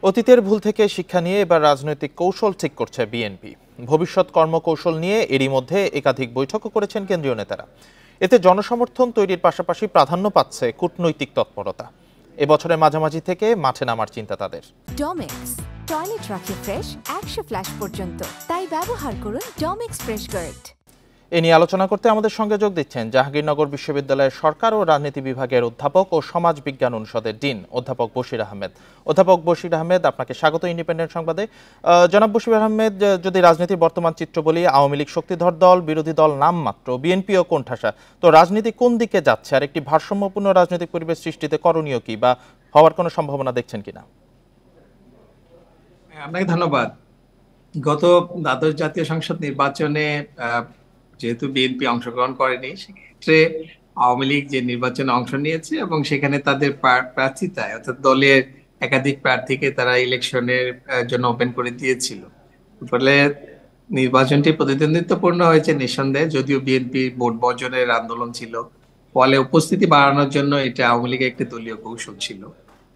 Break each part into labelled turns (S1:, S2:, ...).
S1: অতীতের ভুল থেকে শিক্ষা নিয়ে এবার রাজনৈতিক কৌশল ঠিক করছে বিএনপি। ভবিষ্যৎ কর্মকৌশল নিয়ে এরই মধ্যে একাধিক বৈঠকও করেছেন কেন্দ্রীয় নেতারা। এতে জনসমর্থন তৈরির পাশাপাশি প্রাধান্য পাচ্ছে কূটনৈতিক তৎপরতা। এবছরের মাঝামাঝি থেকে মাঠে নামার চিন্তা তাদের।
S2: ডমেক্স টয়লেট রাখে ফ্রেশ 100 ফ্ল্যাশ পর্যন্ত, তাই ব্যবহার করুন ডমেক্স ফ্রেশ গার্ড।
S1: এ নিয়ে আলোচনা করতে আমাদের সঙ্গে যোগ দিচ্ছেন জাহাঙ্গীরনগর বিশ্ববিদ্যালয়ের সরকার ও রাজনীতি বিভাগের অধ্যাপক ও সমাজ বিজ্ঞান অনুষদের ডিন অধ্যাপক বশির আহমেদ। অধ্যাপক বশির আহমেদ, আপনাকে স্বাগত ইন্ডিপেন্ডেন্ট সংবাদে। জনাব বশির আহমেদ, যদি রাজনীতির বর্তমান চিত্র বলি, আওয়ামী লীগ শক্তিধর দল, বিরোধী দল নামমাত্র, বিএনপিও কোণঠাসা, তো রাজনীতি কোন দিকে যাচ্ছে আর একটি ভারসাম্যপূর্ণ রাজনৈতিক পরিবেশ সৃষ্টিতে করণীয় কি বা হওয়ার কোনো সম্ভাবনা দেখছেন কিনা?
S3: আপনাকে ধন্যবাদ। গত দ্বাদশ জাতীয় সংসদ নির্বাচনে যেহেতু বিএনপি অংশগ্রহণ করেনি, সেক্ষেত্রে আওয়ামী লীগ যে নির্বাচনে অংশ নিয়েছে এবং সেখানে তাদের প্রার্থিতায় অর্থাৎ দলের একাধিক প্রার্থীকে তারা ইলেকশনের জন্য ওপেন করে দিয়েছিল। ফলে নির্বাচনটি প্রতিদ্বন্দ্বিত্বপূর্ণ হয়েছে নিঃসন্দেহে, যদিও বিএনপি ভোট বর্জনের আন্দোলন ছিল। ফলে উপস্থিতি বাড়ানোর জন্য এটা আওয়ামী লীগের একটি দলীয় কৌশল ছিল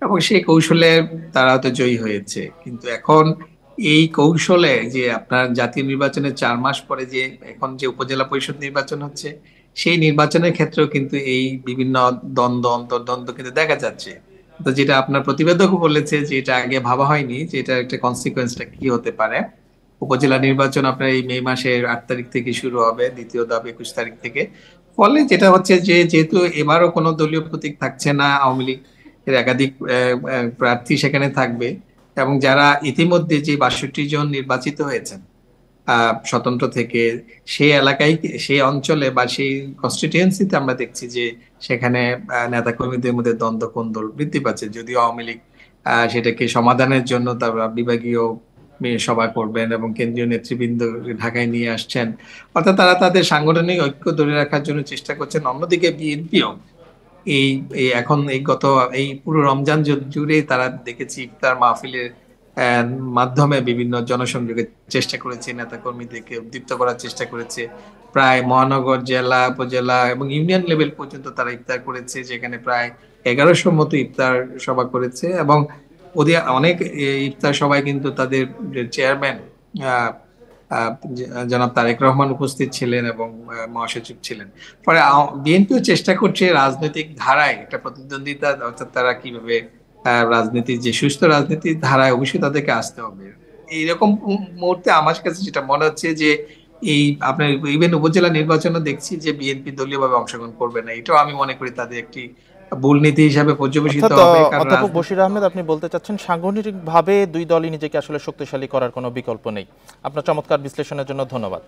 S3: এবং সেই কৌশলে তারা হয়তো জয়ী হয়েছে। কিন্তু এখন এই কৌশলে যে আপনার জাতীয় নির্বাচনের 4 মাস পরে যে এখন যে উপজেলা পরিষদ নির্বাচন হচ্ছে, সেই নির্বাচনের ক্ষেত্রেও কিন্তু এই বিভিন্ন দ্বন্দ্ব অন্তর্দ্বন্দ্ব কিন্তু দেখা যাচ্ছে। তো যেটা আপনার প্রতিবেদকও বলেছে যে এটা আগে ভাবা হয়নি যে এটা একটা কনসিকুয়েন্সটা কি হতে পারে। উপজেলা নির্বাচন আপনার এই মে মাসের 8 তারিখ থেকে শুরু হবে, দ্বিতীয় ধাপ 21 তারিখ থেকে। ফলে যেটা হচ্ছে যে যেহেতু এবারও কোনো দলীয় প্রতীক থাকছে না, আওয়ামী লীগ এর একাধিক প্রার্থী সেখানে থাকবে এবং যারা ইতিমধ্যে যে 62 জন নির্বাচিত হয়েছেন স্বতন্ত্র থেকে, সেই এলাকায় সেই অঞ্চলে বা সেই কনস্টিটিউয়েন্সিতে আমরা দেখছি যে সেখানে নেতা কর্মীদের মধ্যে দ্বন্দ্ব কোন্দল বৃদ্ধি পাচ্ছে। যদিও আওয়ামী লীগ সেটাকে সমাধানের জন্য তারা বিভাগীয় সভা করবেন এবং কেন্দ্রীয় নেতৃবৃন্দ ঢাকায় নিয়ে আসছেন, অর্থাৎ তারা তাদের সাংগঠনিক ঐক্য ধরে রাখার জন্য চেষ্টা করছেন। অন্যদিকে বিএনপিও এই এখন এই পুরো রমজান জুড়ে তারা দেখেছি ইফতার মাহফিলের মাধ্যমে বিভিন্ন জনসংযোগের চেষ্টা করেছে, নেতা কর্মীদেরকে উদ্দীপ্ত করার চেষ্টা করেছে। প্রায় মহানগর, জেলা, উপজেলা এবং ইউনিয়ন লেভেল পর্যন্ত তারা ইফতার করেছে, যেখানে প্রায় 1100 মতো ইফতার সভা করেছে এবং ওদের অনেক ইফতার সভায় কিন্তু তাদের চেয়ারম্যান জনাব তারেক রহমান উপস্থিত ছিলেন এবং মহাসচিব ছিলেন। ফলে বিএনপিও চেষ্টা করছে রাজনৈতিক ধারায় একটা প্রতিদ্বন্দ্বিতা, অর্থাৎ তারা কিভাবে রাজনীতির যে সুস্থ রাজনীতির ধারায় অবশ্যই তাদেরকে আসতে হবে। এইরকম মুহূর্তে আমার কাছে যেটা মনে হচ্ছে যে এই আপনার ইভেন উপজেলা নির্বাচনে দেখছি যে বিএনপি দলীয়ভাবে অংশগ্রহণ করবে না, এটাও আমি মনে করি তাদের একটি ভুল নীতি হিসাবে পর্যবেসিত হবে।
S1: অধ্যাপক বশির আহমেদ, আপনি বলতে চাচ্ছেন সাংগঠনিকভাবে দুই দলই নিজেকে আসলে শক্তিশালী করার কোনো বিকল্প নেই। আপনার চমৎকার বিশ্লেষণের জন্য ধন্যবাদ।